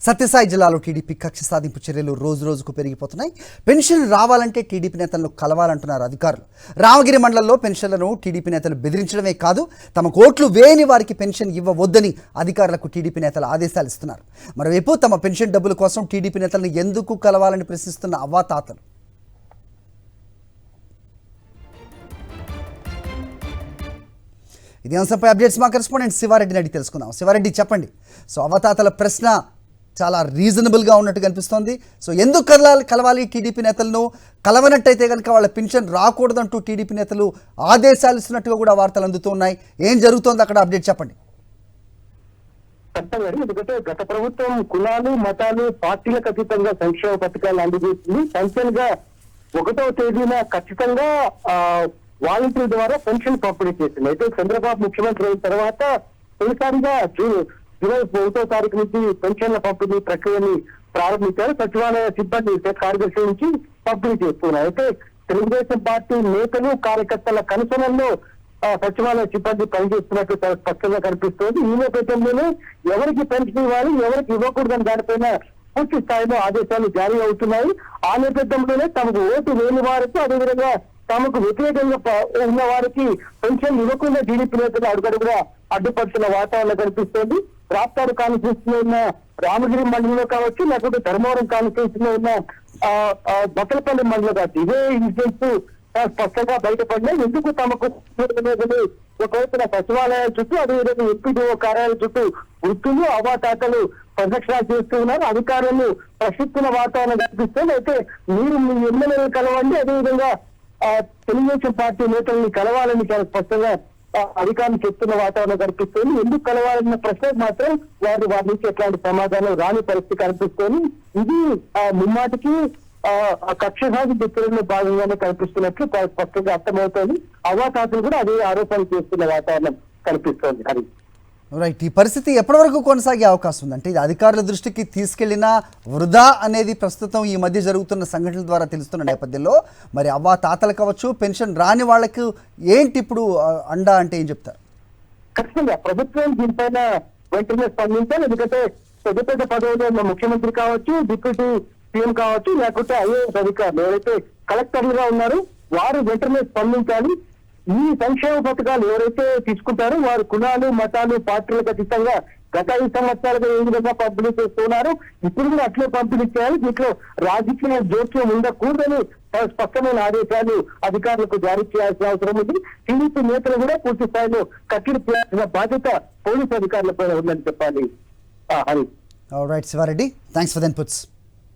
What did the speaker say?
సత్యసాయి జిల్లాలో టీడీపీ కక్ష సాధింపు చర్యలు రోజు రోజుకు పెరిగిపోతున్నాయి. పెన్షన్ రావాలంటే టీడీపీ నేతలను కలవాలంటున్నారు అధికారులు. రామగిరి మండలంలో పెన్షన్లను టీడీపీ నేతలు బెదిరించడమే కాదు, తమ ఓట్లు వేయని వారికి పెన్షన్ ఇవ్వవద్దని అధికారులకు టీడీపీ నేతలు ఆదేశాలు ఇస్తున్నారు. మరోవైపు తమ పెన్షన్ డబ్బుల కోసం టీడీపీ నేతలను ఎందుకు కలవాలని ప్రశ్నిస్తున్న అవ్వాతాతలు. ఇదే అంశంపై అప్డేట్స్ మా కరెస్పాండెంట్ శివారెడ్డిని అడిగి తెలుసుకుందాం. శివారెడ్డి, చెప్పండి. సో అవతాతల ప్రశ్న చాలా రీజనబుల్గా ఉన్నట్టు కనిపిస్తోంది. సో ఎందుకు కలవాలి టీడీపీ నేతలను? కలవనట్టయితే కనుక వాళ్ళ పెన్షన్ రాకూడదంటూ టీడీపీ నేతలు ఆదేశాలు ఇస్తున్నట్టుగా కూడా వార్తలు అందుతున్నాయి. ఏం జరుగుతోంది అక్కడ? అప్డేట్ చెప్పండి. ఎందుకంటే గత ప్రభుత్వం కులాలు, మతాలు, పార్టీలకు అతీతంగా సంక్షేమ పథకాలు అందజేసింది. పెన్షన్ గా 1వ తేదీన ఖచ్చితంగా వాలంటీర్ ద్వారా పెన్షన్ పంపిణీ చేసింది. అయితే చంద్రబాబు ముఖ్యమంత్రి అయిన తర్వాత తొలిసారిగా జూలై 1వ తారీఖు నుంచి పెన్షన్ల పంపిణీ ప్రక్రియని ప్రారంభించారు. సచివాలయ సిబ్బంది కార్యదర్శి నుంచి పంపిణీ చేస్తున్నారు. అయితే తెలుగుదేశం పార్టీ నేతలు, కార్యకర్తల కనుసనల్లో సచివాలయ సిబ్బంది పనిచేస్తున్నట్టు చాలా స్పష్టంగా కనిపిస్తోంది. ఈ నేపథ్యంలోనే ఎవరికి పెన్షన్ ఇవ్వాలి, ఎవరికి ఇవ్వకూడదని దానిపైన పూర్తి స్థాయిలో ఆదేశాలు జారీ అవుతున్నాయి. ఆ నేపథ్యంలోనే తమకు ఓటు వేయని వారికి, అదేవిధంగా తమకు వ్యతిరేకంగా ఉన్న వారికి పెన్షన్ ఇవ్వకుండా టీడీపీ నేతలు అడుగడుగుగా అడ్డుపడుతున్న వాతావరణం కనిపిస్తోంది. రాప్తాడు కాన్స్టిట్యూన్సీలో ఉన్న రామగిరి మండలంలో కావచ్చు, లేకపోతే ధర్మవరం కాన్స్టిట్యూన్సీలో ఉన్న బొక్కలపల్లి మండలం కావచ్చు, ఇదే ఇన్సిడెంట్స్ స్పష్టంగా బయటపడినాయి. ఎందుకు తమకు ఒకవైపున సచివాలయాల చుట్టూ, అదేవిధంగా ఎంపీడీఓ కార్యాలయం చుట్టూ వృత్తులు, అవాతాతలు ప్రదక్షిణాలు చేస్తూ ఉన్నారు. అధికారులను ప్రశ్నిస్తున్న వాతావరణం కనిపిస్తుంది. అయితే మీరు మీ ఎమ్మెల్యేలు కలవండి, అదేవిధంగా తెలుగుదేశం పార్టీ నేతల్ని కలవాలని చాలా స్పష్టంగా అధికారులు చెప్తున్న వాతావరణం కనిపిస్తుంది. ఎందుకు కలవాలన్న ప్రశ్నకు మాత్రం వారి నుంచి ఎట్లాంటి సమాధానం రాని పరిస్థితి కనిపిస్తుంది. ఇది ముమ్మాటికి కక్ష సాధింపు చర్యల్లో భాగంగానే కనిపిస్తున్నట్లు స్పష్టంగా అర్థమవుతోంది. అవాతాతలు కూడా అదే ఆరోపణలు చేస్తున్న వాతావరణం కనిపిస్తోంది. అది రైట్. ఈ పరిస్థితి ఎప్పటి వరకు కొనసాగే అవకాశం ఉందంటే, ఇది అధికారుల దృష్టికి తీసుకెళ్లిన వృధా అనేది ప్రస్తుతం ఈ మధ్య జరుగుతున్న సంఘటనల ద్వారా తెలుస్తున్న నేపథ్యంలో మరి అవ్వా తాతలు కావచ్చు, పెన్షన్ రాని వాళ్లకు ఏంటి ఇప్పుడు అండా అంటే ఏం చెప్తారు? ఖచ్చితంగా ప్రభుత్వం దీనిపైన వెంటనే స్పందించాలి. ఎందుకంటే పెద్ద పెద్ద పదవులు ఉన్న ముఖ్యమంత్రి కావచ్చు, డిప్యూటీ సీఎం కావచ్చు, లేకపోతే ఐఏఎస్ అధికారులు ఎవరైతే కలెక్టర్లుగా ఉన్నారు వారు వెంటనే స్పందించాలి. ఈ సంక్షేమ పథకాలు ఎవరైతే తీసుకుంటారో వారు కులాలు, మతాలు, పార్టీలకు అతీతంగా గత 5 సంవత్సరాలుగా ఏ విధంగా పంపిణీ చేస్తున్నారు, ఇప్పుడు కూడా అట్లే పంపిణీ చేయాలి. దీంట్లో రాజకీయ జోక్యం ఉండకూడదని స్పష్టమైన ఆదేశాలు అధికారులకు జారీ చేయాల్సిన అవసరం ఉంది. టీడీపీ నేతలు కూడా పూర్తి స్థాయిలో కట్టడి చేయాల్సిన బాధ్యత పోలీసు అధికారులపై ఉందని చెప్పాలి. Hari. All right Sivareddy, thanks for the inputs.